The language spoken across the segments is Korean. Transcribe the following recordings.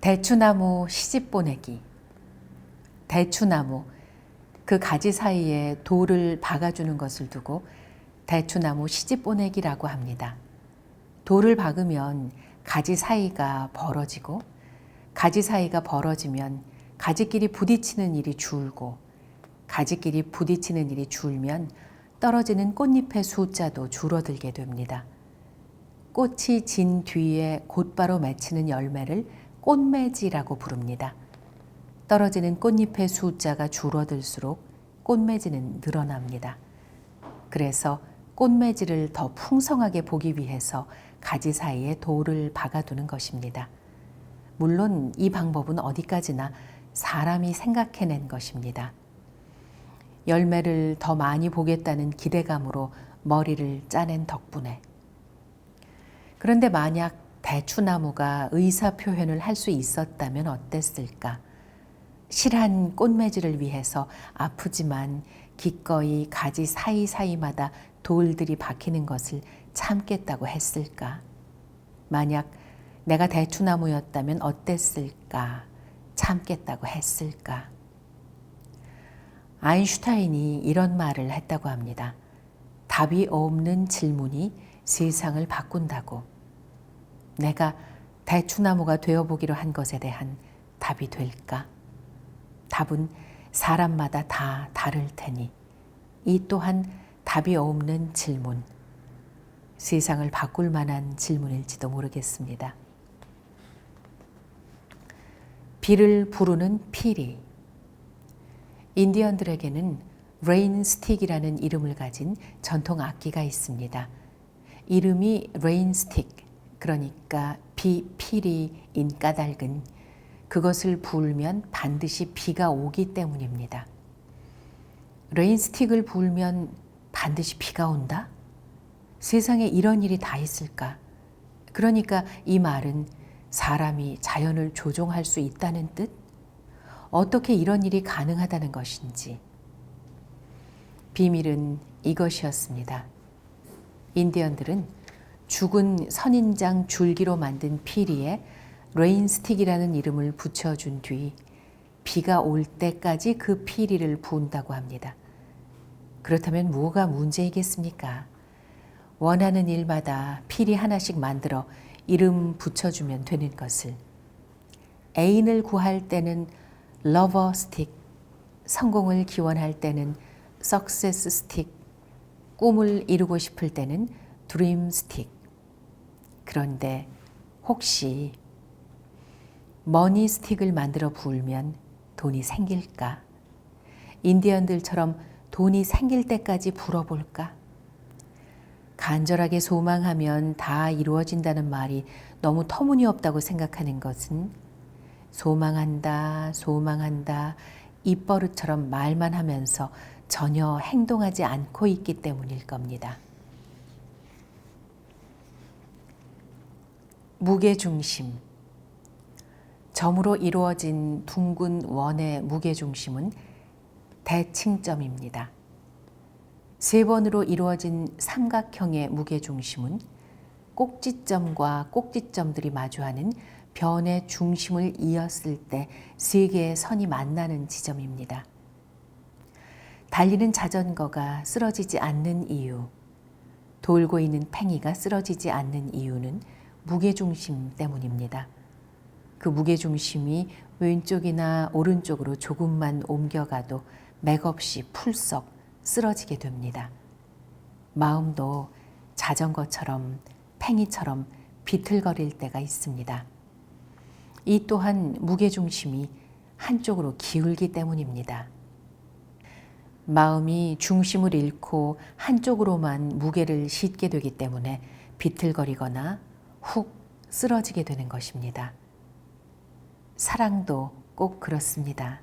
대추나무 시집 보내기. 대추나무, 그 가지 사이에 돌을 박아주는 것을 두고 대추나무 시집 보내기라고 합니다. 돌을 박으면 가지 사이가 벌어지고, 가지 사이가 벌어지면 가지끼리 부딪히는 일이 줄고, 가지끼리 부딪히는 일이 줄면 떨어지는 꽃잎의 숫자도 줄어들게 됩니다. 꽃이 진 뒤에 곧바로 맺히는 열매를 꽃매지라고 부릅니다. 떨어지는 꽃잎의 숫자가 줄어들수록 꽃매지는 늘어납니다. 그래서 꽃매지를 더 풍성하게 보기 위해서 가지 사이에 돌을 박아두는 것입니다. 물론 이 방법은 어디까지나 사람이 생각해낸 것입니다. 열매를 더 많이 보겠다는 기대감으로 머리를 짜낸 덕분에. 그런데 만약 대추나무가 의사표현을 할 수 있었다면 어땠을까? 실한 꽃매지를 위해서 아프지만 기꺼이 가지 사이사이마다 돌들이 박히는 것을 참겠다고 했을까? 만약 내가 대추나무였다면 어땠을까? 참겠다고 했을까? 아인슈타인이 이런 말을 했다고 합니다. 답이 없는 질문이 세상을 바꾼다고. 내가 대추나무가 되어보기로 한 것에 대한 답이 될까? 답은 사람마다 다 다를 테니 이 또한 답이 없는 질문, 세상을 바꿀 만한 질문일지도 모르겠습니다. 비를 부르는 피리. 인디언들에게는 레인스틱이라는 이름을 가진 전통 악기가 있습니다. 이름이 레인스틱, 그러니까 피리인 까닭은 그것을 불면 반드시 비가 오기 때문입니다. 레인스틱을 불면 반드시 비가 온다? 세상에 이런 일이 다 있을까? 그러니까 이 말은 사람이 자연을 조종할 수 있다는 뜻? 어떻게 이런 일이 가능하다는 것인지. 비밀은 이것이었습니다. 인디언들은 죽은 선인장 줄기로 만든 피리에 레인스틱이라는 이름을 붙여준 뒤 비가 올 때까지 그 피리를 부은다고 합니다. 그렇다면 뭐가 문제이겠습니까? 원하는 일마다 피리 하나씩 만들어 이름 붙여주면 되는 것을. 애인을 구할 때는 러버 스틱, 성공을 기원할 때는 석세스 스틱, 꿈을 이루고 싶을 때는 드림 스틱. 그런데 혹시 머니 스틱을 만들어 부으면 돈이 생길까? 인디언들처럼 돈이 생길 때까지 불어볼까? 간절하게 소망하면 다 이루어진다는 말이 너무 터무니없다고 생각하는 것은 소망한다, 소망한다, 입버릇처럼 말만 하면서 전혀 행동하지 않고 있기 때문일 겁니다. 무게중심. 점으로 이루어진 둥근 원의 무게중심은 대칭점입니다. 세 번으로 이루어진 삼각형의 무게중심은 꼭지점과 꼭지점들이 마주하는 변의 중심을 이었을 때 세 개의 선이 만나는 지점입니다. 달리는 자전거가 쓰러지지 않는 이유, 돌고 있는 팽이가 쓰러지지 않는 이유는 무게중심 때문입니다. 그 무게중심이 왼쪽이나 오른쪽으로 조금만 옮겨가도 맥없이 풀썩 쓰러지게 됩니다. 마음도 자전거처럼 팽이처럼 비틀거릴 때가 있습니다. 이 또한 무게중심이 한쪽으로 기울기 때문입니다. 마음이 중심을 잃고 한쪽으로만 무게를 싣게 되기 때문에 비틀거리거나 훅 쓰러지게 되는 것입니다. 사랑도 꼭 그렇습니다.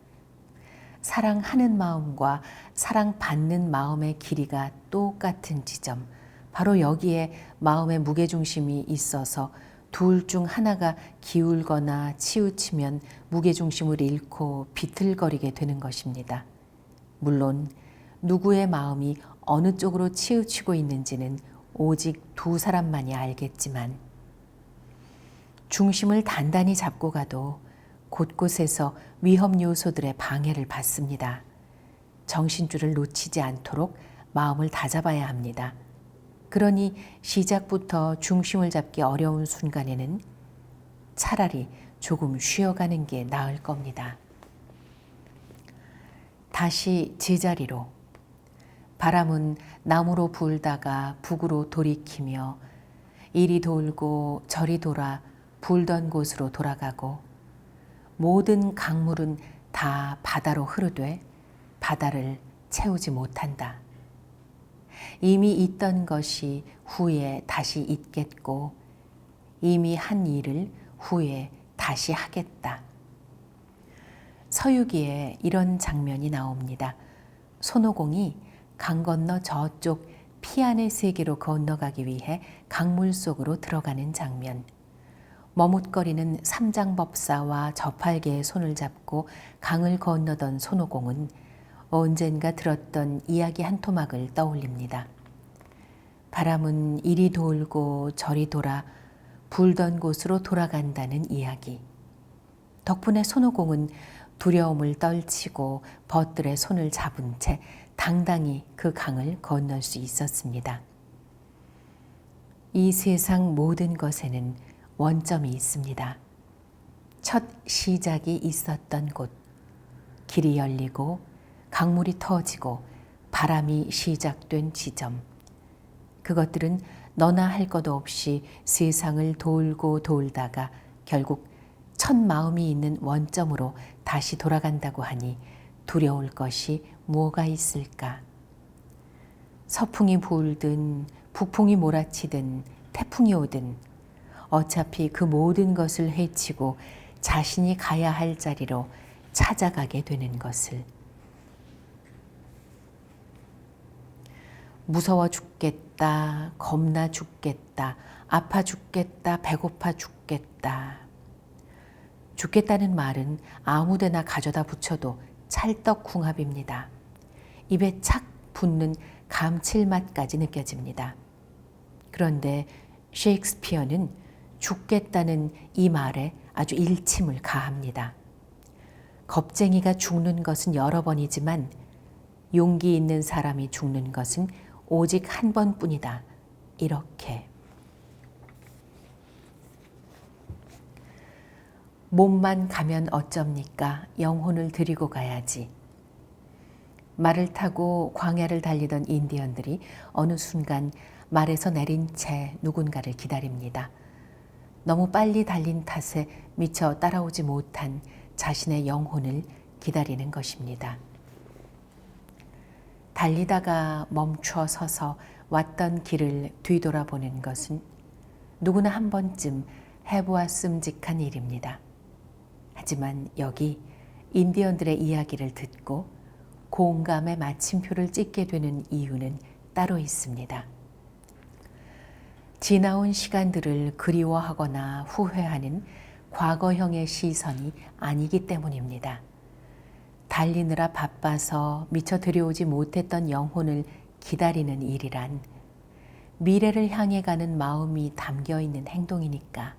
사랑하는 마음과 사랑받는 마음의 길이가 똑같은 지점, 바로 여기에 마음의 무게중심이 있어서 둘 중 하나가 기울거나 치우치면 무게중심을 잃고 비틀거리게 되는 것입니다. 물론 누구의 마음이 어느 쪽으로 치우치고 있는지는 오직 두 사람만이 알겠지만 중심을 단단히 잡고 가도 곳곳에서 위험 요소들의 방해를 받습니다. 정신줄을 놓치지 않도록 마음을 다잡아야 합니다. 그러니 시작부터 중심을 잡기 어려운 순간에는 차라리 조금 쉬어가는 게 나을 겁니다. 다시 제자리로. 바람은 남으로 불다가 북으로 돌이키며 이리 돌고 저리 돌아 불던 곳으로 돌아가고 모든 강물은 다 바다로 흐르되 바다를 채우지 못한다. 이미 있던 것이 후에 다시 있겠고 이미 한 일을 후에 다시 하겠다. 서유기에 이런 장면이 나옵니다. 손오공이 강 건너 저쪽 피안의 세계로 건너가기 위해 강물 속으로 들어가는 장면. 머뭇거리는 삼장법사와 저팔계의 손을 잡고 강을 건너던 손오공은 언젠가 들었던 이야기 한 토막을 떠올립니다. 바람은 이리 돌고 저리 돌아 불던 곳으로 돌아간다는 이야기. 덕분에 손오공은 두려움을 떨치고 벗들의 손을 잡은 채 당당히 그 강을 건널 수 있었습니다. 이 세상 모든 것에는 원점이 있습니다. 첫 시작이 있었던 곳, 길이 열리고 강물이 터지고 바람이 시작된 지점. 그것들은 너나 할 것 없이 세상을 돌고 돌다가 결국 첫 마음이 있는 원점으로 다시 돌아간다고 하니 두려울 것이 뭐가 있을까? 서풍이 불든 북풍이 몰아치든 태풍이 오든 어차피 그 모든 것을 헤치고 자신이 가야 할 자리로 찾아가게 되는 것을. 무서워 죽겠다, 겁나 죽겠다, 아파 죽겠다, 배고파 죽겠다. 죽겠다는 말은 아무데나 가져다 붙여도 찰떡궁합입니다. 입에 착 붙는 감칠맛까지 느껴집니다. 그런데 셰익스피어는 죽겠다는 이 말에 아주 일침을 가합니다. 겁쟁이가 죽는 것은 여러 번이지만 용기 있는 사람이 죽는 것은 오직 한 번뿐이다. 이렇게. 몸만 가면 어쩝니까? 영혼을 데리고 가야지. 말을 타고 광야를 달리던 인디언들이 어느 순간 말에서 내린 채 누군가를 기다립니다. 너무 빨리 달린 탓에 미처 따라오지 못한 자신의 영혼을 기다리는 것입니다. 달리다가 멈춰 서서 왔던 길을 뒤돌아보는 것은 누구나 한 번쯤 해보았음직한 일입니다. 하지만 여기 인디언들의 이야기를 듣고 공감의 마침표를 찍게 되는 이유는 따로 있습니다. 지나온 시간들을 그리워하거나 후회하는 과거형의 시선이 아니기 때문입니다. 달리느라 바빠서 미처 들여오지 못했던 영혼을 기다리는 일이란 미래를 향해 가는 마음이 담겨 있는 행동이니까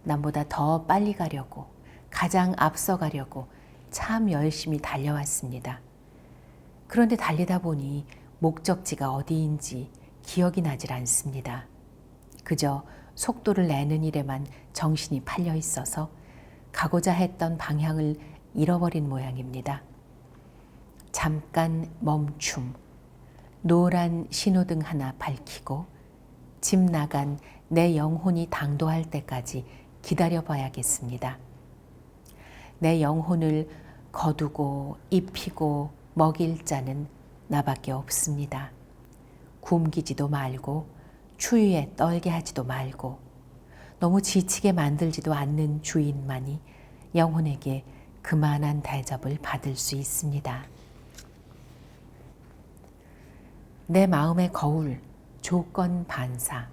남보다 더 빨리 가려고, 가장 앞서 가려고 참 열심히 달려왔습니다. 그런데 달리다 보니 목적지가 어디인지 기억이 나질 않습니다. 그저 속도를 내는 일에만 정신이 팔려 있어서 가고자 했던 방향을 잃어버린 모양입니다. 잠깐 멈춤, 노란 신호등 하나 밝히고 집 나간 내 영혼이 당도할 때까지 기다려봐야겠습니다. 내 영혼을 거두고 입히고 먹일 자는 나밖에 없습니다. 굶기지도 말고 추위에 떨게 하지도 말고 너무 지치게 만들지도 않는 주인만이 영혼에게 그만한 대접을 받을 수 있습니다. 내 마음의 거울, 조건 반사.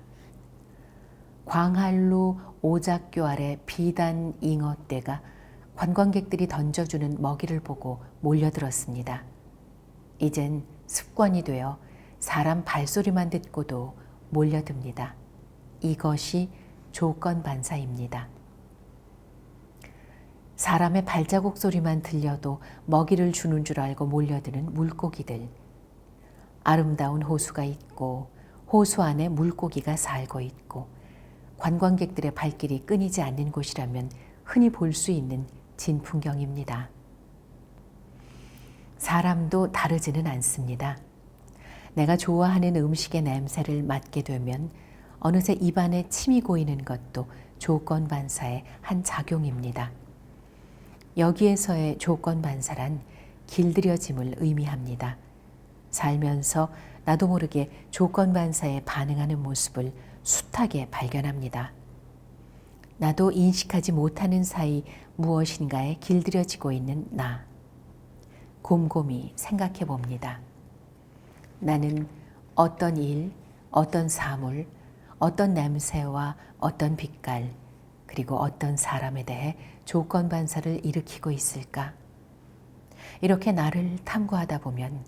광활루 오작교 아래 비단 잉어떼가 관광객들이 던져주는 먹이를 보고 몰려들었습니다. 이젠 습관이 되어 사람 발소리만 듣고도 몰려듭니다. 이것이 조건 반사입니다. 사람의 발자국 소리만 들려도 먹이를 주는 줄 알고 몰려드는 물고기들. 아름다운 호수가 있고 호수 안에 물고기가 살고 있고 관광객들의 발길이 끊이지 않는 곳이라면 흔히 볼 수 있는 진풍경입니다. 사람도 다르지는 않습니다. 내가 좋아하는 음식의 냄새를 맡게 되면 어느새 입안에 침이 고이는 것도 조건반사의 한 작용입니다. 여기에서의 조건반사란 길들여짐을 의미합니다. 살면서 나도 모르게 조건반사에 반응하는 모습을 숱하게 발견합니다. 나도 인식하지 못하는 사이 무엇인가에 길들여지고 있는 나. 곰곰이 생각해 봅니다. 나는 어떤 일, 어떤 사물, 어떤 냄새와 어떤 빛깔, 그리고 어떤 사람에 대해 조건반사를 일으키고 있을까? 이렇게 나를 탐구하다 보면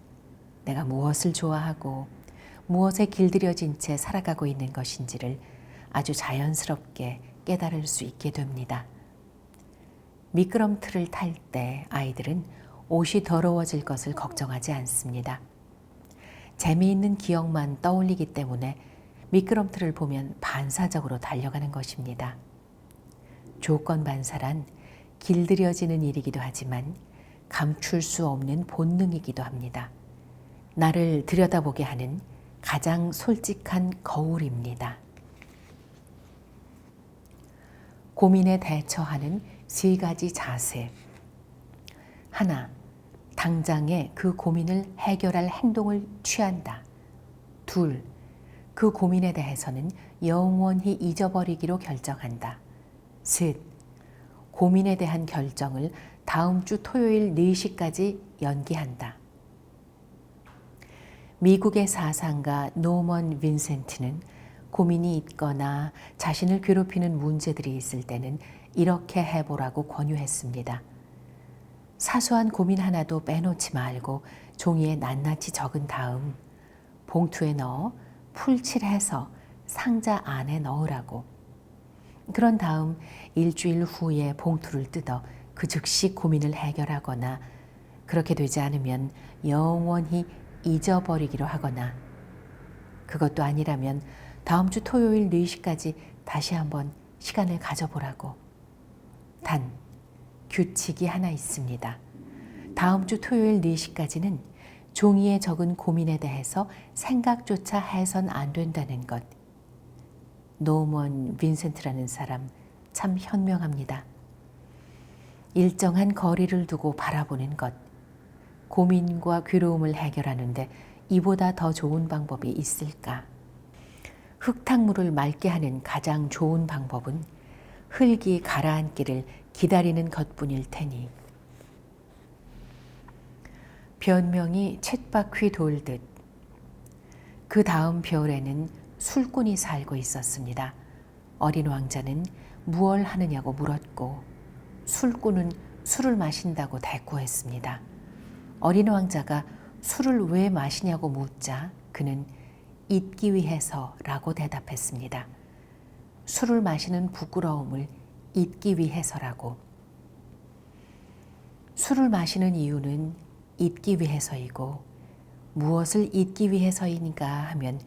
내가 무엇을 좋아하고 무엇에 길들여진 채 살아가고 있는 것인지를 아주 자연스럽게 깨달을 수 있게 됩니다. 미끄럼틀을 탈 때 아이들은 옷이 더러워질 것을 걱정하지 않습니다. 재미있는 기억만 떠올리기 때문에 미끄럼틀을 보면 반사적으로 달려가는 것입니다. 조건반사란 길들여지는 일이기도 하지만 감출 수 없는 본능이기도 합니다. 나를 들여다보게 하는 가장 솔직한 거울입니다. 고민에 대처하는 3가지 자세. 하나, 당장에 그 고민을 해결할 행동을 취한다. 둘, 그 고민에 대해서는 영원히 잊어버리기로 결정한다. 셋, 고민에 대한 결정을 다음 주 토요일 4시까지 연기한다. 미국의 사상가 노먼 빈센트는 고민이 있거나 자신을 괴롭히는 문제들이 있을 때는 이렇게 해보라고 권유했습니다. 사소한 고민 하나도 빼놓지 말고 종이에 낱낱이 적은 다음 봉투에 넣어 풀칠해서 상자 안에 넣으라고. 그런 다음 일주일 후에 봉투를 뜯어 그 즉시 고민을 해결하거나 그렇게 되지 않으면 영원히 잊어버리기로 하거나 그것도 아니라면 다음 주 토요일 4시까지 다시 한번 시간을 가져보라고. 단, 규칙이 하나 있습니다. 다음 주 토요일 4시까지는 종이에 적은 고민에 대해서 생각조차 해선 안 된다는 것. 노먼 빈센트라는 사람 참 현명합니다. 일정한 거리를 두고 바라보는 것. 고민과 괴로움을 해결하는데 이보다 더 좋은 방법이 있을까? 흙탕물을 맑게 하는 가장 좋은 방법은 흙이 가라앉기를 기다리는 것뿐일 테니. 변명이 쳇바퀴 돌듯 그 다음 별에는 술꾼이 살고 있었습니다. 어린 왕자는 무얼 하느냐고 물었고 술꾼은 술을 마신다고 대꾸했습니다. 어린 왕자가 술을 왜 마시냐고 묻자 그는 잊기 위해서라고 대답했습니다. 술을 마시는 부끄러움을 잊기 위해서라고. 술을 마시는 이유는 잊기 위해서이고 무엇을 잊기 위해서인가 하면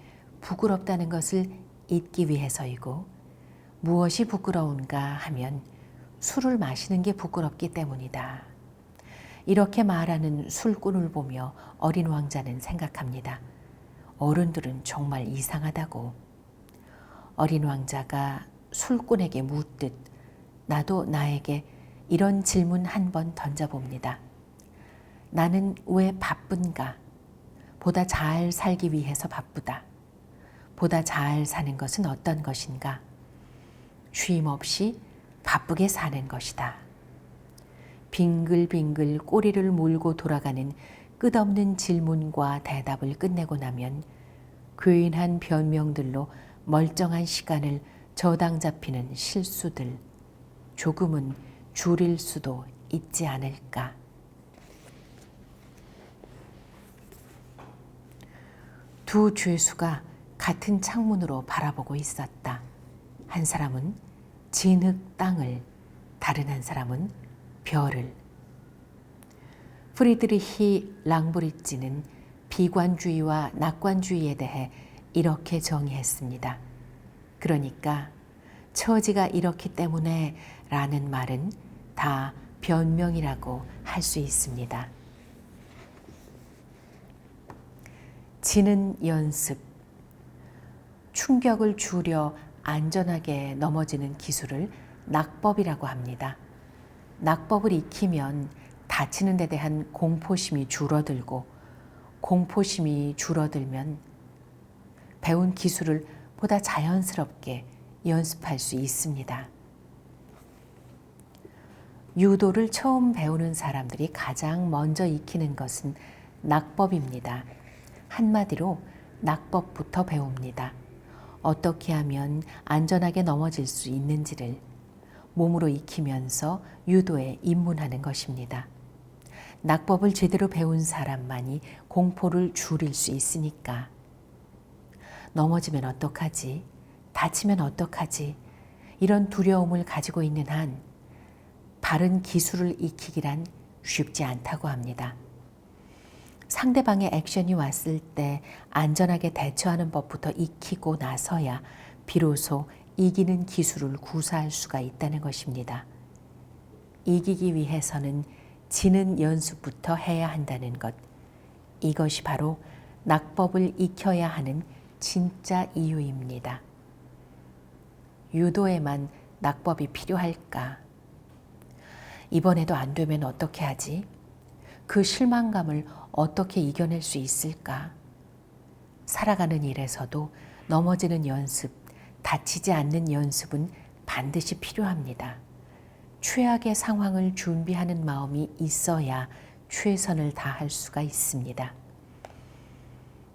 부끄럽다는 것을 잊기 위해서이고 무엇이 부끄러운가 하면 술을 마시는 게 부끄럽기 때문이다. 이렇게 말하는 술꾼을 보며 어린 왕자는 생각합니다. 어른들은 정말 이상하다고. 어린 왕자가 술꾼에게 묻듯 나도 나에게 이런 질문 한 번 던져봅니다. 나는 왜 바쁜가? 보다 잘 살기 위해서 바쁘다. 보다 잘 사는 것은 어떤 것인가? 쉼 없이 바쁘게 사는 것이다. 빙글빙글 꼬리를 물고 돌아가는 끝없는 질문과 대답을 끝내고 나면 괜한 변명들로 멀쩡한 시간을 저당 잡히는 실수들 조금은 줄일 수도 있지 않을까. 두 죄수가 같은 창문으로 바라보고 있었다. 한 사람은 진흙 땅을, 다른 한 사람은 별을. 프리드리히 랑브리츠는 비관주의와 낙관주의에 대해 이렇게 정의했습니다. 그러니까 처지가 이렇기 때문에 라는 말은 다 변명이라고 할 수 있습니다. 지는 연습. 충격을 줄여 안전하게 넘어지는 기술을 낙법이라고 합니다. 낙법을 익히면 다치는 데 대한 공포심이 줄어들고, 공포심이 줄어들면 배운 기술을 보다 자연스럽게 연습할 수 있습니다. 유도를 처음 배우는 사람들이 가장 먼저 익히는 것은 낙법입니다. 한마디로 낙법부터 배웁니다. 어떻게 하면 안전하게 넘어질 수 있는지를 몸으로 익히면서 유도에 입문하는 것입니다. 낙법을 제대로 배운 사람만이 공포를 줄일 수 있으니까. 넘어지면 어떡하지? 다치면 어떡하지? 이런 두려움을 가지고 있는 한 바른 기술을 익히기란 쉽지 않다고 합니다. 상대방의 액션이 왔을 때 안전하게 대처하는 법부터 익히고 나서야 비로소 이기는 기술을 구사할 수가 있다는 것입니다. 이기기 위해서는 지는 연습부터 해야 한다는 것. 이것이 바로 낙법을 익혀야 하는 진짜 이유입니다. 유도에만 낙법이 필요할까? 이번에도 안 되면 어떻게 하지? 그 실망감을 어떻게 이겨낼 수 있을까? 살아가는 일에서도 넘어지는 연습, 다치지 않는 연습은 반드시 필요합니다. 최악의 상황을 준비하는 마음이 있어야 최선을 다할 수가 있습니다.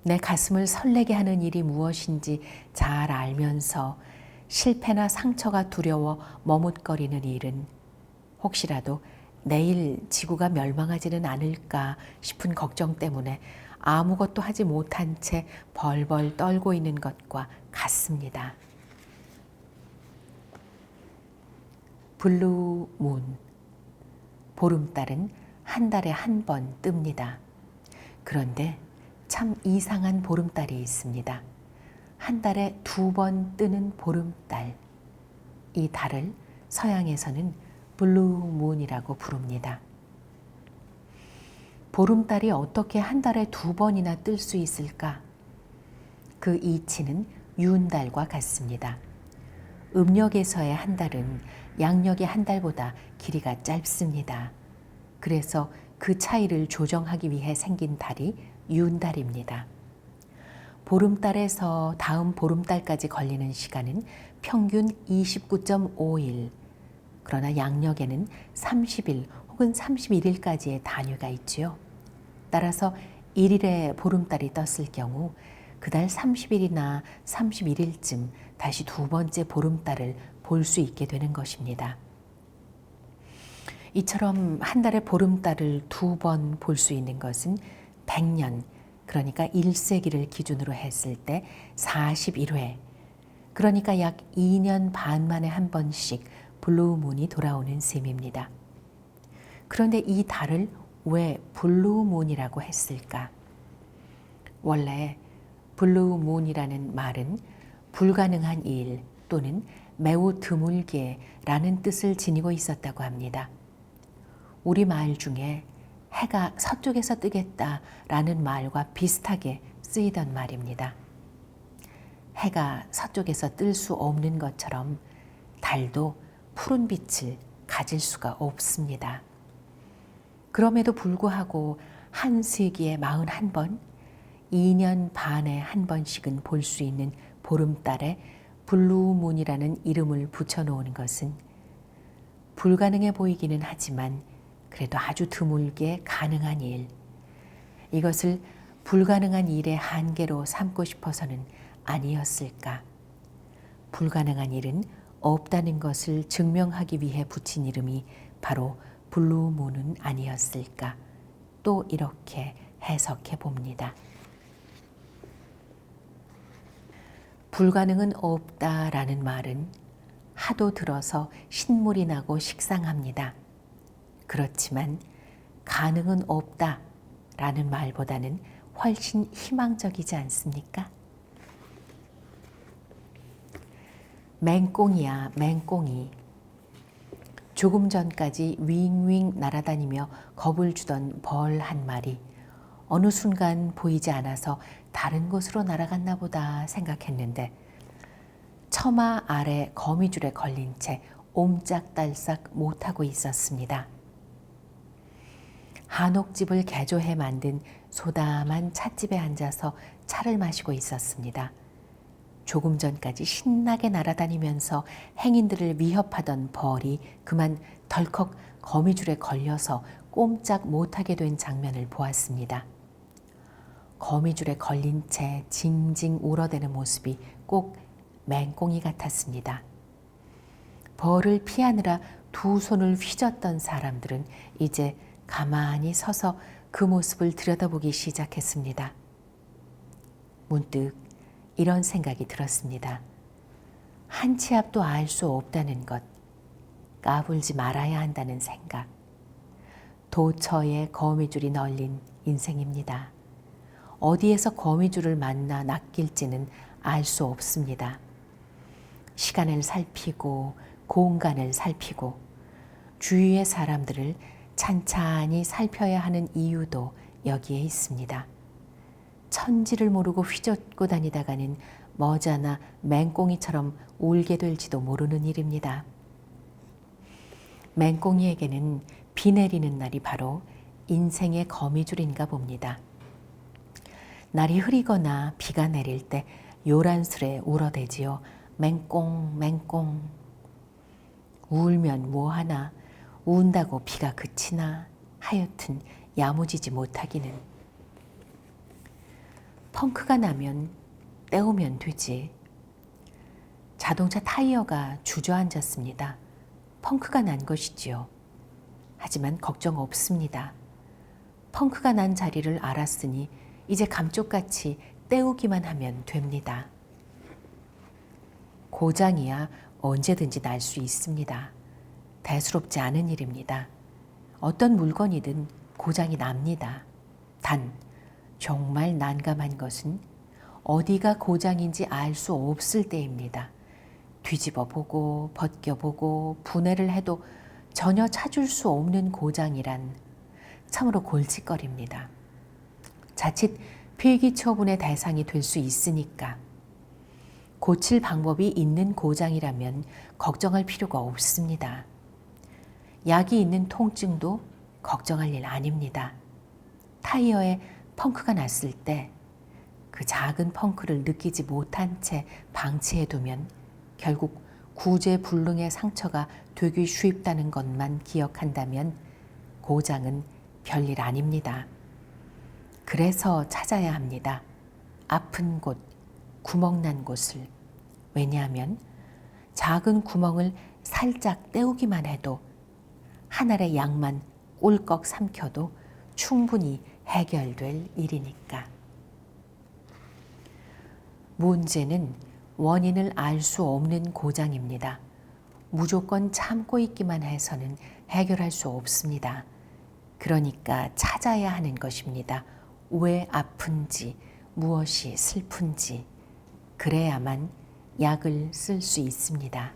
내 가슴을 설레게 하는 일이 무엇인지 잘 알면서 실패나 상처가 두려워 머뭇거리는 일은 혹시라도 내일 지구가 멸망하지는 않을까 싶은 걱정 때문에 아무것도 하지 못한 채 벌벌 떨고 있는 것과 같습니다. 블루 문. 보름달은 한 달에 한 번 뜹니다. 그런데 참 이상한 보름달이 있습니다. 한 달에 2번 뜨는 보름달. 이 달을 서양에서는 블루 문이라고 부릅니다. 보름달이 어떻게 한 달에 2번이나 뜰 수 있을까? 그 이치는 윤달과 같습니다. 음력에서의 한 달은 양력의 한 달보다 길이가 짧습니다. 그래서 그 차이를 조정하기 위해 생긴 달이 윤달입니다. 보름달에서 다음 보름달까지 걸리는 시간은 평균 29.5일, 그러나 양력에는 30일 혹은 31일까지의 단위가 있지요. 따라서 1일에 보름달이 떴을 경우 그달 30일이나 31일쯤 다시 2번째 보름달을 볼 수 있게 되는 것입니다. 이처럼 한 달에 보름달을 2번 볼 수 있는 것은 100년, 그러니까 1세기를 기준으로 했을 때 41회, 그러니까 약 2년 반 만에 한 번씩 블루문이 돌아오는 셈입니다. 그런데 이 달을 왜 블루문이라고 했을까? 원래 블루문이라는 말은 불가능한 일 또는 매우 드물게라는 뜻을 지니고 있었다고 합니다. 우리말 중에 해가 서쪽에서 뜨겠다라는 말과 비슷하게 쓰이던 말입니다. 해가 서쪽에서 뜰 수 없는 것처럼 달도 푸른 빛을 가질 수가 없습니다. 그럼에도 불구하고 한 세기에 41번, 2년 반에 한 번씩은 볼 수 있는 보름달에 블루문이라는 이름을 붙여놓은 것은 불가능해 보이기는 하지만 그래도 아주 드물게 가능한 일, 이것을 불가능한 일의 한계로 삼고 싶어서는 아니었을까. 불가능한 일은 없다는 것을 증명하기 위해 붙인 이름이 바로 블루문은 아니었을까. 또 이렇게 해석해 봅니다. 불가능은 없다라는 말은 하도 들어서 신물이 나고 식상합니다. 그렇지만 가능은 없다 라는 말보다는 훨씬 희망적이지 않습니까? 맹꽁이야 맹꽁이. 조금 전까지 윙윙 날아다니며 겁을 주던 벌 한 마리, 어느 순간 보이지 않아서 다른 곳으로 날아갔나 보다 생각했는데 처마 아래 거미줄에 걸린 채 옴짝달싹 못하고 있었습니다. 한옥집을 개조해 만든 소담한 찻집에 앉아서 차를 마시고 있었습니다. 조금 전까지 신나게 날아다니면서 행인들을 위협하던 벌이 그만 덜컥 거미줄에 걸려서 꼼짝 못하게 된 장면을 보았습니다. 거미줄에 걸린 채 징징 울어대는 모습이 꼭 맹꽁이 같았습니다. 벌을 피하느라 두 손을 휘젓던 사람들은 이제 가만히 서서 그 모습을 들여다보기 시작했습니다. 문득 이런 생각이 들었습니다. 한 치 앞도 알 수 없다는 것, 까불지 말아야 한다는 생각. 도처에 거미줄이 널린 인생입니다. 어디에서 거미줄을 만나 낚일지는 알 수 없습니다. 시간을 살피고 공간을 살피고 주위의 사람들을 찬찬히 살펴야 하는 이유도 여기에 있습니다. 천지를 모르고 휘젓고 다니다가는 머지않아 맹꽁이처럼 울게 될지도 모르는 일입니다. 맹꽁이에게는 비 내리는 날이 바로 인생의 거미줄인가 봅니다. 날이 흐리거나 비가 내릴 때 요란스레 울어대지요. 맹꽁 맹꽁. 울면 뭐하나, 운다고 비가 그치나, 하여튼 야무지지 못하기는. 펑크가 나면 떼우면 되지. 자동차 타이어가 주저앉았습니다. 펑크가 난 것이지요. 하지만 걱정 없습니다. 펑크가 난 자리를 알았으니 이제 감쪽같이 떼우기만 하면 됩니다. 고장이야 언제든지 날 수 있습니다. 대수롭지 않은 일입니다. 어떤 물건이든 고장이 납니다. 단 정말 난감한 것은 어디가 고장인지 알 수 없을 때입니다. 뒤집어 보고 벗겨보고 분해를 해도 전혀 찾을 수 없는 고장이란 참으로 골칫거리입니다. 자칫 필기 처분의 대상이 될 수 있으니까 고칠 방법이 있는 고장이라면 걱정할 필요가 없습니다. 약이 있는 통증도 걱정할 일 아닙니다. 타이어에 펑크가 났을 때 그 작은 펑크를 느끼지 못한 채 방치해두면 결국 구제불능의 상처가 되기 쉽다는 것만 기억한다면 고장은 별일 아닙니다. 그래서 찾아야 합니다. 아픈 곳, 구멍난 곳을. 왜냐하면 작은 구멍을 살짝 떼우기만 해도 한 알의 약만 꿀꺽 삼켜도 충분히 해결될 일이니까. 문제는 원인을 알 수 없는 고장입니다. 무조건 참고 있기만 해서는 해결할 수 없습니다. 그러니까 찾아야 하는 것입니다. 왜 아픈지, 무엇이 슬픈지. 그래야만 약을 쓸 수 있습니다.